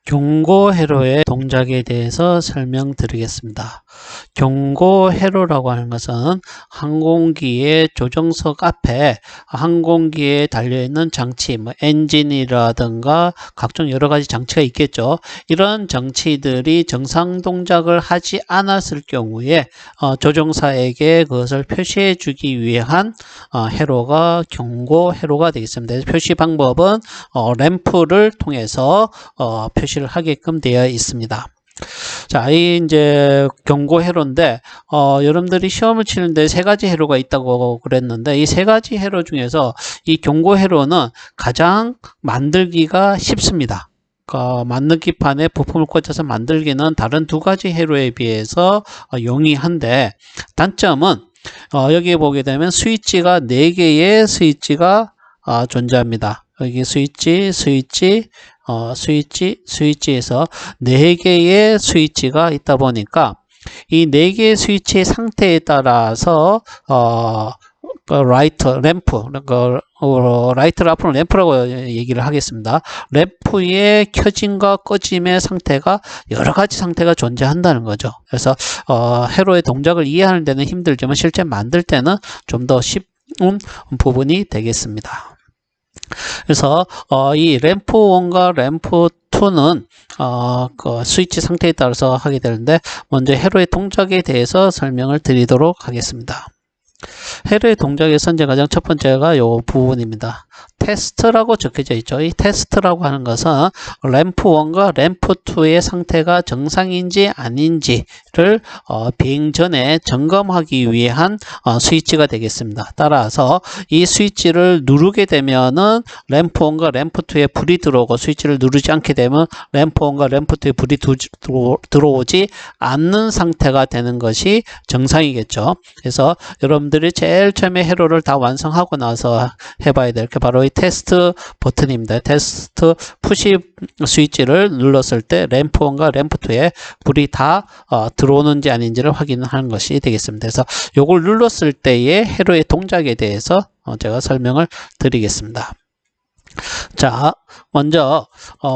경고 회로의 동작에 대해서 설명드리겠습니다. 경고 회로라고 하는 것은 항공기의 조종석 앞에 항공기에 달려있는 장치, 엔진이라든가 각종 여러 가지 장치가 있겠죠. 이런 장치들이 정상 동작을 하지 않았을 경우에 조종사에게 그것을 표시해 주기 위한 회로가 경고 회로가 되겠습니다. 표시 방법은 램프를 통해서 표시를 하게끔 되어 있습니다. 자, 이 이제 경고 회로인데 여러분들이 시험을 치는데 세 가지 회로가 있다고 그랬는데 이 세 가지 회로 중에서 이 경고 회로는 가장 만들기가 쉽습니다. 만들기판에 부품을 꽂아서 만들기는 다른 두 가지 회로에 비해서 용이한데 단점은 여기에 보게 되면 스위치가 4개의 스위치가 존재합니다. 여기 스위치에서 4개의 스위치가 있다 보니까 이 4개의 스위치의 상태에 따라서 라이트를 앞으로 램프라고 얘기를 하겠습니다. 램프의 켜짐과 꺼짐의 상태가 여러 가지 상태가 존재한다는 거죠. 그래서 회로의 동작을 이해하는 데는 힘들지만 실제 만들 때는 좀 더 쉬운 부분이 되겠습니다. 그래서 이 램프 1과 램프 2는 그 스위치 상태에 따라서 하게 되는데 먼저 회로의 동작에 대해서 설명을 드리도록 하겠습니다. 회로의 동작에서 이제 가장 첫 번째가 이 부분입니다. 테스트라고 적혀져 있죠. 이 테스트라고 하는 것은 램프 1과 램프 2의 상태가 정상인지 아닌지를 비행 전에 점검하기 위한 스위치가 되겠습니다. 따라서 이 스위치를 누르게 되면은 램프 1과 램프 2에 불이 들어오고 스위치를 누르지 않게 되면 램프 1과 램프 2에 불이 들어오지 않는 상태가 되는 것이 정상이겠죠. 그래서 여러분들이 제일 처음에 회로를 다 완성하고 나서 해봐야 될 게 바로 이 테스트 버튼입니다. 테스트 푸시 스위치를 눌렀을 때 램프 1과 램프 2에 불이 다 들어오는지 아닌지를 확인하는 것이 되겠습니다. 그래서 이걸 눌렀을 때의 회로의 동작에 대해서 제가 설명을 드리겠습니다. 자, 먼저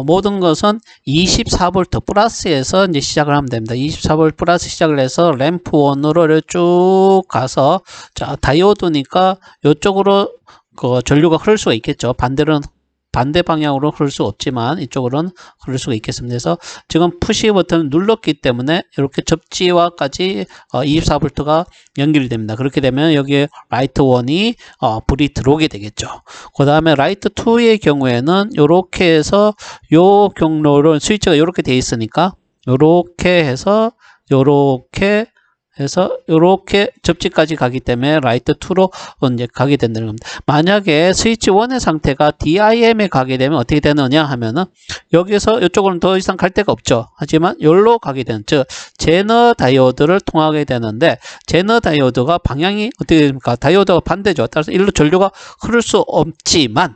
모든 것은 24V 플러스에서 이제 시작을 하면 됩니다. 24V 플러스 시작을 해서 램프 1으로 쭉 가서 자, 다이오드니까 이쪽으로 그 전류가 흐를 수가 있겠죠. 반대 방향으로 흐를 수 없지만 이쪽으로는 흐를 수가 있겠습니다. 그래서 지금 푸시 버튼을 눌렀기 때문에 이렇게 접지와까지 24V가 연결이 됩니다. 그렇게 되면 여기에 라이트 1이 불이 들어오게 되겠죠. 그 다음에 라이트 2의 경우에는 이렇게 해서 요 경로를 스위치가 이렇게 되어 있으니까 이렇게 해서 이렇게 접지까지 가기 때문에 라이트 2로 이제 가게 된다는 겁니다. 만약에 스위치 1의 상태가 DIM에 가게 되면 어떻게 되느냐 하면은 여기서 이쪽으로는 더 이상 갈 데가 없죠. 하지만 여기로 가게 되는, 즉 제너 다이오드를 통하게 되는데 제너 다이오드가 방향이 어떻게 됩니까? 다이오드가 반대죠. 따라서 일로 전류가 흐를 수 없지만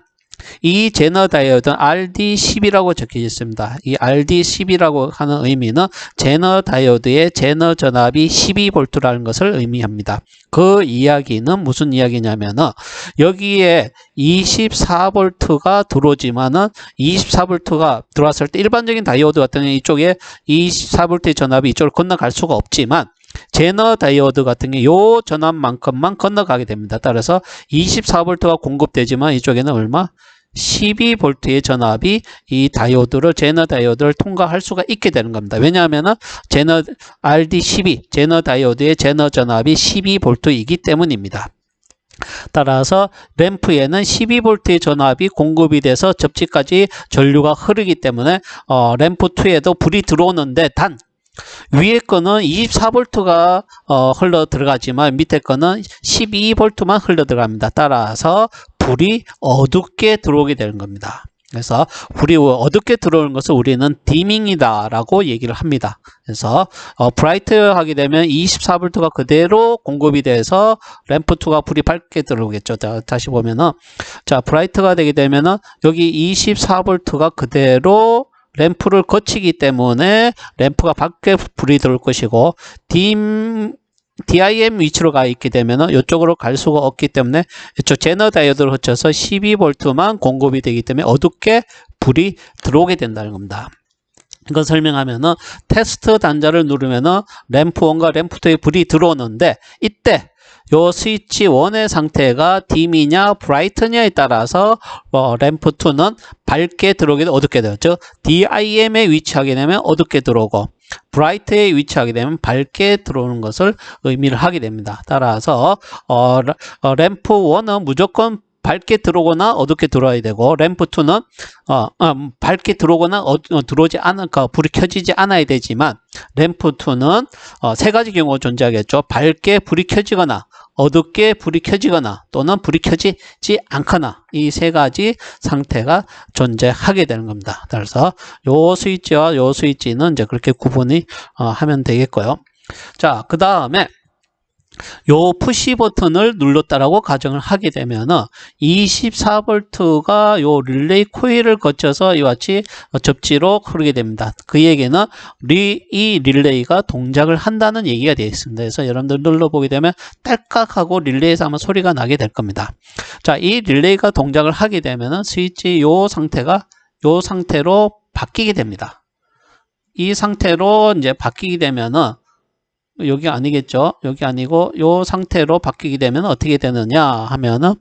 이 제너 다이오드는 RD10이라고 적혀져 있습니다. 이 RD10이라고 하는 의미는 제너 다이오드의 제너 전압이 12V라는 것을 의미합니다. 그 이야기는 무슨 이야기냐면은 여기에 24V가 들어오지만은 24V가 들어왔을 때 일반적인 다이오드 같은 경우 이쪽에 24V의 전압이 이쪽으로 건너갈 수가 없지만 제너 다이오드 같은 경우 요 전압만큼만 건너가게 됩니다. 따라서 24V가 공급되지만 이쪽에는 얼마? 12V의 전압이 이 다이오드를 제너 다이오드를 통과할 수가 있게 되는 겁니다. 왜냐하면은 제너 RD12 제너 다이오드의 제너 전압이 12V이기 때문입니다. 따라서 램프에는 12V의 전압이 공급이 돼서 접지까지 전류가 흐르기 때문에 램프 2에도 불이 들어오는데 단 위에 거는 24V가 흘러 들어가지만 밑에 거는 12V만 흘러 들어갑니다. 따라서 불이 어둡게 들어오게 되는 겁니다. 그래서 불이 어둡게 들어오는 것을 우리는 디밍이다 라고 얘기를 합니다. 그래서 브라이트 하게 되면 24V가 그대로 공급이 돼서 램프 2가 불이 밝게 들어오겠죠. 자, 다시 보면은 자, 브라이트가 되게 되면은 여기 24V가 그대로 램프를 거치기 때문에 램프가 밖에 불이 들어올 것이고 DIM 위치로 가 있게 되면 이쪽으로 갈 수가 없기 때문에 이쪽 제너 다이오드를 거쳐서 12V만 공급이 되기 때문에 어둡게 불이 들어오게 된다는 겁니다. 이거 설명하면은 테스트 단자를 누르면은 램프 1과 램프 2에 불이 들어오는데 이때 요 스위치 1의 상태가 dim이냐 bright냐에 따라서 램프 2는 밝게 들어오게 되고 어둡게 돼요. 즉 dim에 위치하게 되면 어둡게 들어오고 bright에 위치하게 되면 밝게 들어오는 것을 의미를 하게 됩니다. 따라서 램프 1은 무조건 밝게 들어오거나 어둡게 들어와야 되고 램프 2는 밝게 들어오거나 들어오지 않은 불이 켜지지 않아야 되지만 램프 2는 세 가지 경우가 존재하겠죠. 밝게 불이 켜지거나 어둡게 불이 켜지거나 또는 불이 켜지지 않거나 이 세 가지 상태가 존재하게 되는 겁니다. 그래서 요 스위치와 요 스위치는 이제 그렇게 구분이 하면 되겠고요. 자, 그 다음에 요 푸시 버튼을 눌렀다라고 가정을 하게 되면은 24V가 요 릴레이 코일을 거쳐서 이와 같이 접지로 흐르게 됩니다. 그 얘기는 이 릴레이가 동작을 한다는 얘기가 되어 있습니다. 그래서 여러분들 눌러보게 되면 딸깍하고 릴레이에서 아마 소리가 나게 될 겁니다. 자, 이 릴레이가 동작을 하게 되면은 스위치 요 상태가 요 상태로 바뀌게 됩니다. 이 상태로 이제 바뀌게 되면은 여기 아니겠죠. 여기 아니고 요 상태로 바뀌게 되면 어떻게 되느냐 하면은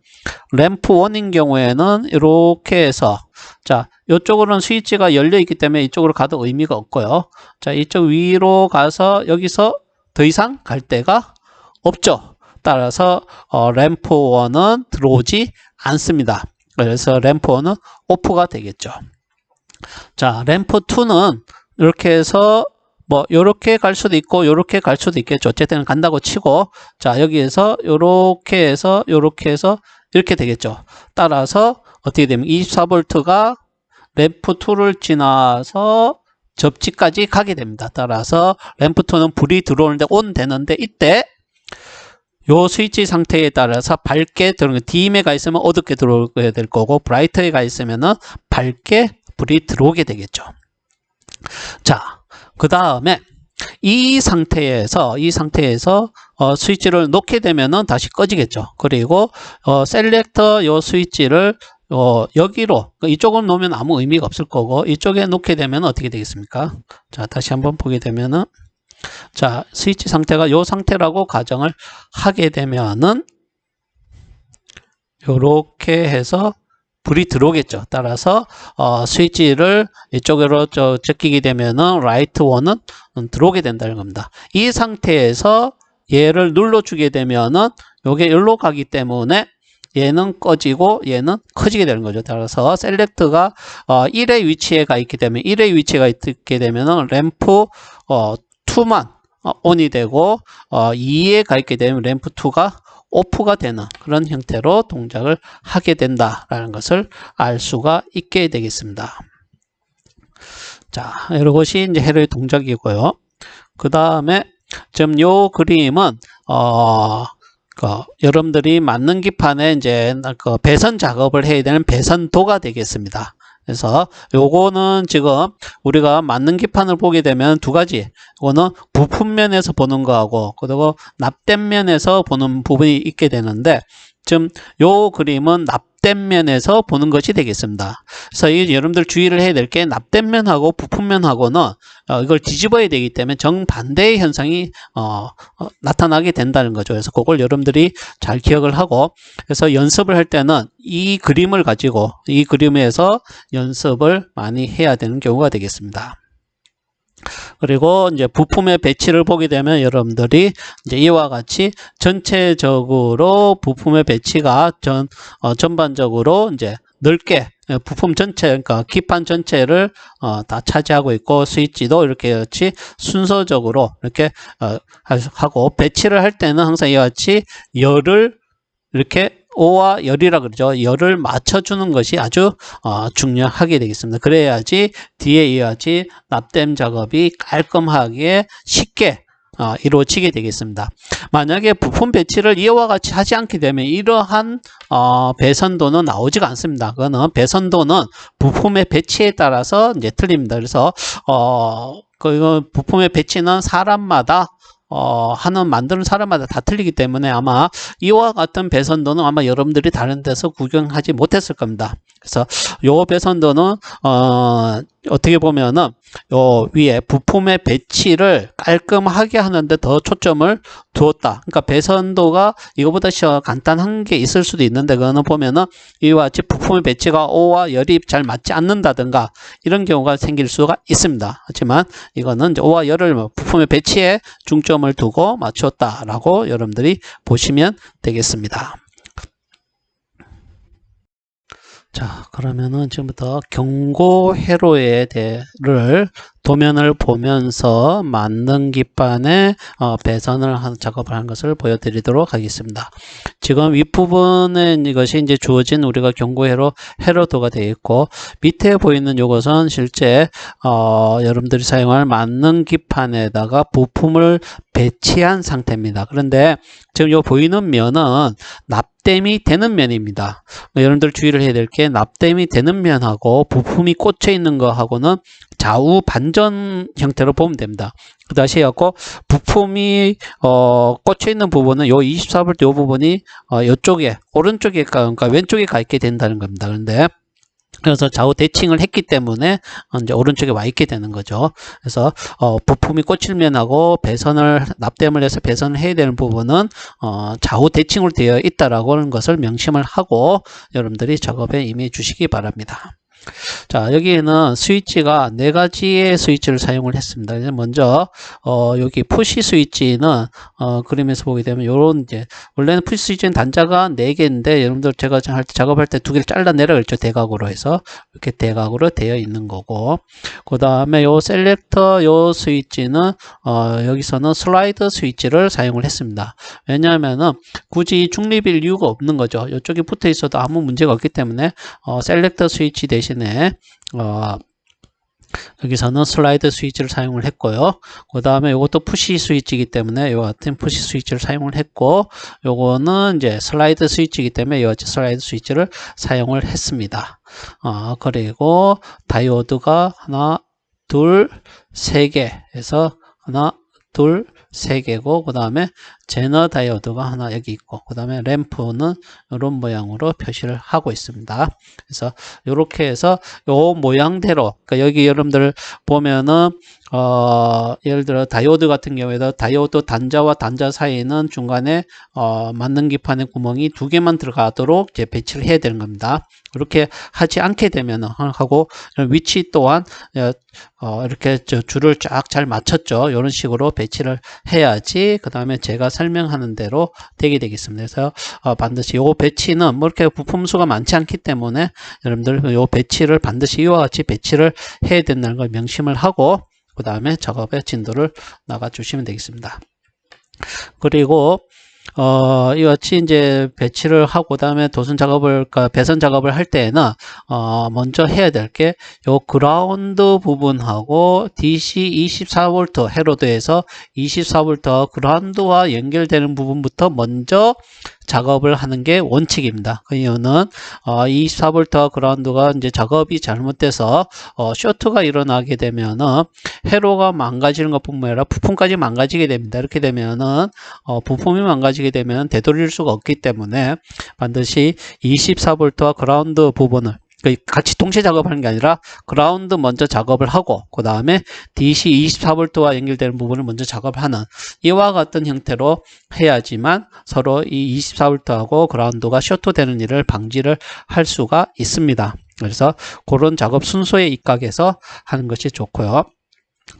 램프 1인 경우에는 이렇게 해서 자, 이쪽으로는 스위치가 열려 있기 때문에 이쪽으로 가도 의미가 없고요. 자, 이쪽 위로 가서 여기서 더 이상 갈 데가 없죠. 따라서 램프 1은 들어오지 않습니다. 그래서 램프 1은 오프가 되겠죠. 자, 램프 2는 이렇게 해서 뭐 요렇게 갈 수도 있고 요렇게 갈 수도 있겠죠. 어쨌든 간다고 치고 자, 여기에서 요렇게 해서 요렇게 해서 이렇게 되겠죠. 따라서 어떻게 되면 24V가 램프 2를 지나서 접지까지 가게 됩니다. 따라서 램프 2는 불이 들어오는데 온 되는데 이때 요 스위치 상태에 따라서 밝게 들어오는 dim에 가 있으면 어둡게 들어오게 될 거고 bright에 가 있으면은 밝게 불이 들어오게 되겠죠. 자, 그 다음에 이 상태에서 스위치를 놓게 되면은 다시 꺼지겠죠. 그리고 셀렉터 요 스위치를 여기로 이쪽을 놓으면 아무 의미가 없을 거고 이쪽에 놓게 되면 어떻게 되겠습니까? 자, 다시 한번 보게 되면은 자, 스위치 상태가 요 상태라고 가정을 하게 되면은 요렇게 해서 불이 들어오겠죠. 따라서 스위치를 이쪽으로 제끼게 되면은 라이트 1은 들어오게 된다는 겁니다. 이 상태에서 얘를 눌러주게 되면은 요게 여기로 가기 때문에 얘는 꺼지고 얘는 커지게 되는 거죠. 따라서 셀렉트가 1의 위치에 가 있기 때문에 1의 위치에 가 있게 되면은 램프 2만 온이 되고 2에 가 있게 되면 램프 2가 오프가 되는 그런 형태로 동작을 하게 된다라는 것을 알 수가 있게 되겠습니다. 자, 이것이 이제 헤로의 동작이고요. 그 다음에 지금 요 그림은 여러분들이 맞는 기판에 이제 배선 작업을 해야 되는 배선도가 되겠습니다. 그래서 요거는 지금 우리가 맞는 기판을 보게 되면 두 가지, 이거는 부품면에서 보는 거하고 그리고 납땜 면에서 보는 부분이 있게 되는데 지금 요 그림은 납땜 면에서 보는 것이 되겠습니다. 그래서 여러분들 주의를 해야 될 게 납땜 면하고 부품 면하고는 이걸 뒤집어야 되기 때문에 정반대의 현상이 나타나게 된다는 거죠. 그래서 그걸 여러분들이 잘 기억을 하고 그래서 연습을 할 때는 이 그림을 가지고 이 그림에서 연습을 많이 해야 되는 경우가 되겠습니다. 그리고 이제 부품의 배치를 보게 되면 여러분들이 이제 이와 같이 전체적으로 부품의 배치가 전반적으로 이제 넓게 부품 전체, 그러니까 기판 전체를 다 차지하고 있고 스위치도 이렇게 같이 순서적으로 이렇게 하고 배치를 할 때는 항상 이와 같이 열을 이렇게 오와 열이라 그러죠. 열을 맞춰주는 것이 아주 중요하게 되겠습니다. 그래야지 뒤에 이와 같이 납땜 작업이 깔끔하게 쉽게 이루어지게 되겠습니다. 만약에 부품 배치를 이와 같이 하지 않게 되면 이러한 배선도는 나오지가 않습니다. 그거는 배선도는 부품의 배치에 따라서 이제 틀립니다. 그래서 그 부품의 배치는 사람마다 만드는 사람마다 다 틀리기 때문에 아마 이와 같은 배선도는 아마 여러분들이 다른 데서 구경하지 못했을 겁니다. 그래서 요 배선도는 어떻게 보면은 요 위에 부품의 배치를 깔끔하게 하는데 더 초점을 두었다. 그러니까 배선도가 이거보다 간단한 게 있을 수도 있는데 그거는 보면은 이와 같이 부품의 배치가 O와 열이 잘 맞지 않는다든가 이런 경우가 생길 수가 있습니다. 하지만 이거는 이제 O와 열을 부품의 배치에 중점을 두고 맞추었다라고 여러분들이 보시면 되겠습니다. 자, 그러면은 지금부터 경고 회로에 대를 도면을 보면서 만능 기판에 배선을 작업을 한 것을 보여드리도록 하겠습니다. 지금 윗부분에 이것이 이제 주어진 우리가 경고 회로도가 되어 있고 밑에 보이는 이것은 실제 여러분들이 사용할 만능 기판에다가 부품을 배치한 상태입니다. 그런데 지금 이 보이는 면은 납땜이 되는 면입니다. 여러분들 주의를 해야 될 게 납땜이 되는 면하고 부품이 꽂혀 있는 거하고는 좌우 반전 형태로 보면 됩니다. 다시 해갖고 부품이 꽂혀 있는 부분은 요 24V 요 부분이 이쪽에 오른쪽에 그러니까 왼쪽에 가 있게 된다는 겁니다. 그런데 그래서 좌우 대칭을 했기 때문에 이제 오른쪽에 와 있게 되는 거죠. 그래서 부품이 꽂힐 면하고 배선을 납땜을 해서 배선을 해야 되는 부분은 좌우 대칭으로 되어 있다라고 하는 것을 명심을 하고 여러분들이 작업에 임해 주시기 바랍니다. 자, 여기에는 스위치가 4가지의 스위치를 사용을 했습니다. 먼저 여기 푸시 스위치는 그림에서 보게 되면 요런 이제 원래는 푸시 스위치는 단자가 4개인데 여러분들 제가 작업할 때 2개를 잘라내라 그랬죠. 대각으로 해서 이렇게 대각으로 되어 있는 거고, 그 다음에 요 셀렉터 요 스위치는 여기서는 슬라이드 스위치를 사용을 했습니다. 왜냐하면은 굳이 중립일 이유가 없는 거죠. 이쪽에 붙어 있어도 아무 문제가 없기 때문에 셀렉터 스위치 대신에 여기서는 슬라이드 스위치를 사용을 했고요. 그 다음에 이것도 푸시 스위치이기 때문에 이와 같은 푸시 스위치를 사용을 했고, 요거는 이제 슬라이드 스위치이기 때문에 이와 같이 슬라이드 스위치를 사용을 했습니다. 그리고 다이오드가 하나, 둘, 세 개 해서 하나, 둘, 세 개고, 그 다음에 제너 다이오드가 하나 여기 있고, 그 다음에 램프는 이런 모양으로 표시를 하고 있습니다. 그래서 이렇게 해서 요 모양대로, 그러니까 여기 여러분들 보면은 예를 들어 다이오드 같은 경우에도 다이오드 단자와 단자 사이에는 중간에 만능 기판의 구멍이 2개만 들어가도록 이제 배치를 해야 되는 겁니다. 이렇게 하지 않게 되면 하고, 위치 또한 이렇게 줄을 쫙 잘 맞췄죠. 이런 식으로 배치를 해야지 그 다음에 제가 설명하는 대로 되게 되겠습니다. 그래서 반드시 요 배치는 뭐 이렇게 부품 수가 많지 않기 때문에 여러분들 요 배치를 반드시 이와 같이 배치를 해야 된다는 걸 명심을 하고 그 다음에 작업의 진도를 나가 주시면 되겠습니다. 그리고 이와 같이 이제 배치를 하고 그다음에 도선 작업을, 그러니까 배선 작업을 할 때에는 먼저 해야 될 게 요 그라운드 부분하고 DC 24V 회로도에서 24V 그라운드와 연결되는 부분부터 먼저 작업을 하는 게 원칙입니다. 그 이유는 24V 그라운드가 이제 작업이 잘못돼서 쇼트가 일어나게 되면은 회로가 망가지는 것뿐만 아니라 부품까지 망가지게 됩니다. 이렇게 되면은 부품이 망가지게 되면 되돌릴 수가 없기 때문에 반드시 24V와 그라운드 부분을 같이 동시에 작업하는 게 아니라 그라운드 먼저 작업을 하고 그 다음에 DC 24V와 연결되는 부분을 먼저 작업하는 이와 같은 형태로 해야지만 서로 이 24V하고 그라운드가 쇼트되는 일을 방지를 할 수가 있습니다. 그래서 그런 작업 순서에 입각해서 하는 것이 좋고요.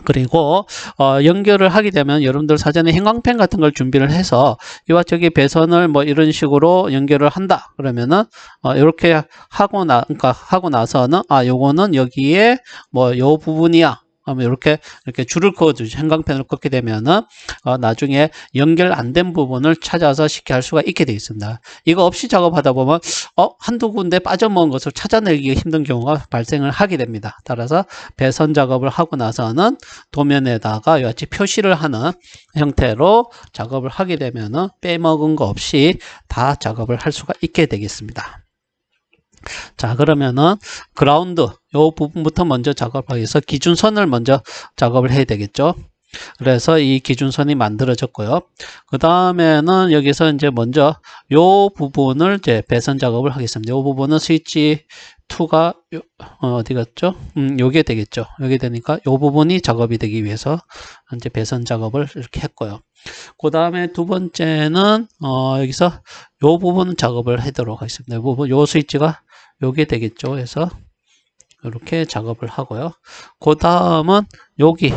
그리고 연결을 하게 되면 여러분들 사전에 형광펜 같은 걸 준비를 해서 이와 저기 배선을 뭐 이런 식으로 연결을 한다 그러면은 이렇게 하고 나서는 요거는 여기에 뭐 요 부분이야 하면 이렇게 줄을 그어주죠. 형광펜을 긋게 되면은 나중에 연결 안 된 부분을 찾아서 쉽게 할 수가 있게 되어 있습니다. 이거 없이 작업하다 보면 한두 군데 빠져먹은 것을 찾아내기가 힘든 경우가 발생을 하게 됩니다. 따라서 배선 작업을 하고 나서는 도면에다가 이와 같이 표시를 하는 형태로 작업을 하게 되면은 빼먹은 거 없이 다 작업을 할 수가 있게 되겠습니다. 자, 그러면은 그라운드 요 부분부터 먼저 작업하기 위해서 기준선을 먼저 작업을 해야 되겠죠. 그래서 이 기준선이 만들어졌고요. 그 다음에는 여기서 이제 먼저 요 부분을 이제 배선 작업을 하겠습니다. 요 부분은 스위치 2가 어디 갔죠? 요게 되겠죠. 요게 되니까 요 부분이 작업이 되기 위해서 이제 배선 작업을 이렇게 했고요. 그 다음에 두 번째는 여기서 요 부분 작업을 하도록 하겠습니다. 요 부분, 요 스위치가 요게 되겠죠. 그래서 이렇게 작업을 하고요. 그 다음은 여기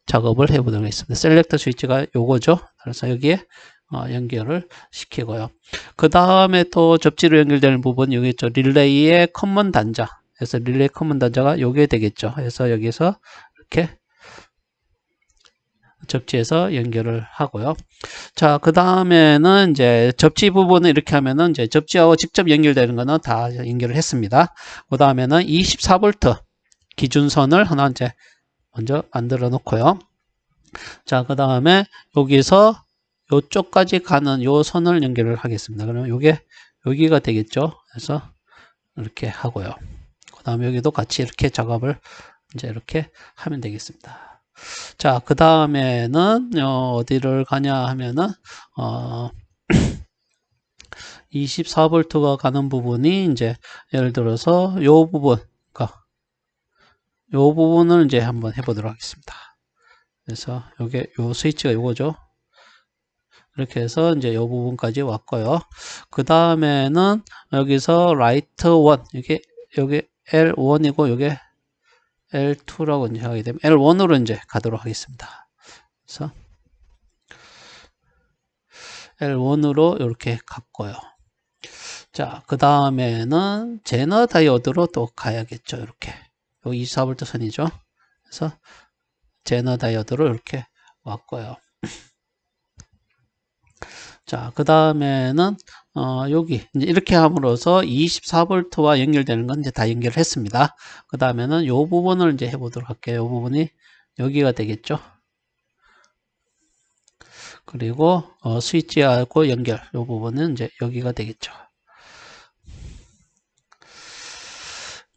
작업을 해보도록 하겠습니다. 셀렉터 스위치가 요거죠. 그래서 여기에 연결을 시키고요. 그 다음에 또 접지로 연결되는 부분 여기 있죠. 릴레이의 커먼 단자. 그래서 릴레이 커먼 단자가 요게 되겠죠. 그래서 여기서 이렇게 접지해서 연결을 하고요. 자, 그 다음에는 이제 접지 부분을 이렇게 하면은 이제 접지하고 직접 연결되는 거는 다 연결을 했습니다. 그 다음에는 24V 기준선을 하나 이제 먼저 만들어 놓고요. 자, 그 다음에 여기서 요쪽까지 가는 요 선을 연결을 하겠습니다. 그러면 요게 여기가 되겠죠. 그래서 이렇게 하고요. 그 다음에 여기도 같이 이렇게 작업을 이제 이렇게 하면 되겠습니다. 자, 그 다음에는 어디를 가냐 하면은 24V가 가는 부분이 이제 예를 들어서 요 부분, 그러니까 요 부분을 이제 한번 해보도록 하겠습니다. 그래서 요게 요 스위치가 요거죠. 이렇게 해서 이제 요 부분까지 왔고요. 그 다음에는 여기서 라이트 1 이게 여기 L1이고 요게 L2라고 이제 하게 되면 L1으로 이제 가도록 하겠습니다. 그래서 L1으로 이렇게 갔고요. 자, 그 다음에는 제너 다이오드로 또 가야겠죠. 이렇게. 요 24V 선이죠. 그래서 제너 다이오드로 이렇게 왔고요. 자, 그 다음에는 여기 이제 이렇게 함으로써 24V와 연결되는 건 이제 다 연결을 했습니다. 그 다음에는 요 부분을 이제 해보도록 할게요. 요 부분이 여기가 되겠죠. 그리고 스위치하고 연결 요 부분은 이제 여기가 되겠죠.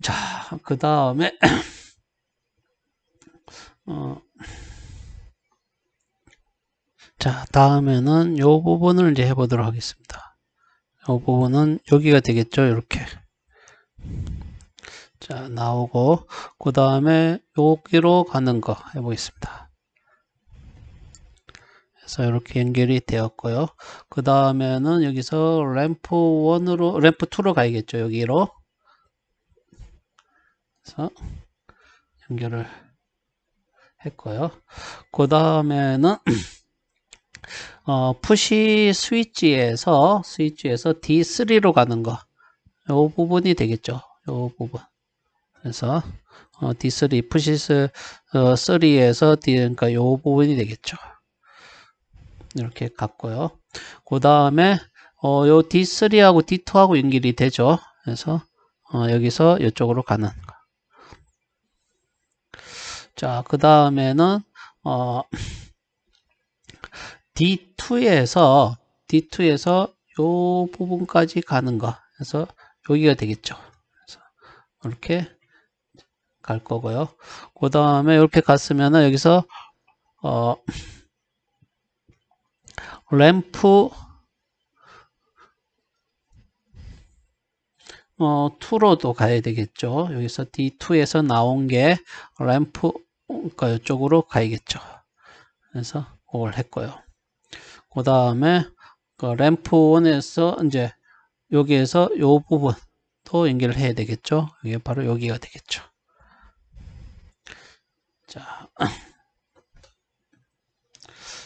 자, 그 다음에 자, 다음에는 요 부분을 이제 해보도록 하겠습니다. 요 부분은 여기가 되겠죠. 이렇게. 자, 나오고, 그 다음에 여기로 가는 거 해보겠습니다. 그래서 이렇게 연결이 되었고요. 그 다음에는 여기서 램프 1으로, 램프 2로 가야겠죠. 여기로. 그래서 연결을 했고요. 그 다음에는 푸시 스위치에서 D3로 가는 거, 요 부분이 되겠죠. 요 부분. 그래서 D3 푸시스 3에서 D 그러니까 요 부분이 되겠죠. 이렇게 갔고요. 그 다음에 요 D3하고 D2하고 연결이 되죠. 그래서 여기서 이쪽으로 가는 거. 자, 그 다음에는 D2에서 요 부분까지 가는 거. 그래서 여기가 되겠죠. 그래서 이렇게 갈 거고요. 그 다음에 이렇게 갔으면은 여기서 램프 2로도 가야 되겠죠. 여기서 D2에서 나온 게 램프 그러니까 이쪽으로 가야겠죠. 그래서 그걸 했고요. 그 다음에 램프 1에서 이제 여기에서 요 부분 또 연결을 해야 되겠죠. 이게 바로 여기가 되겠죠.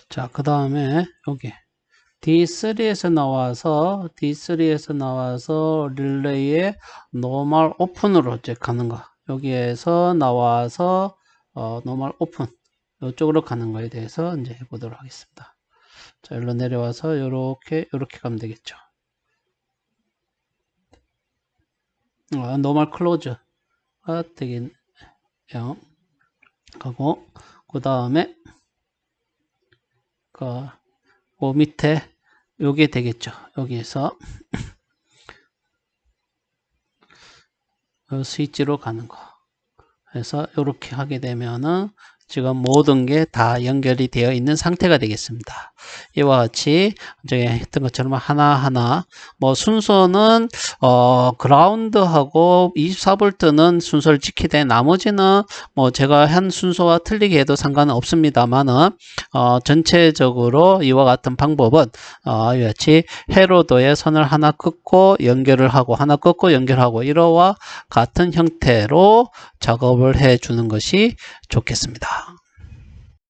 자, 그 다음에 여기 D3에서 나와서 릴레이의 노멀 오픈으로 이제 가는 거. 여기에서 나와서 노멀 오픈 이쪽으로 가는 거에 대해서 이제 해보도록 하겠습니다. 자, 여기로 내려와서 이렇게 가면 되겠죠. 노멀 클로즈가 되겠네요. 하고 그 다음에 그 밑에 요게 되겠죠. 여기에서 스위치로 가는 거. 그래서 이렇게 하게 되면은 지금 모든 게 다 연결이 되어 있는 상태가 되겠습니다. 이와 같이 이제 했던 것처럼 하나하나 뭐 순서는 그라운드하고 24V는 순서를 지키되 나머지는 뭐 제가 한 순서와 틀리게 해도 상관은 없습니다만은 전체적으로 이와 같은 방법은 이와 같이 회로도에 선을 하나 긋고 연결을 하고 하나 긋고 연결하고 이러와 같은 형태로 작업을 해 주는 것이 좋겠습니다.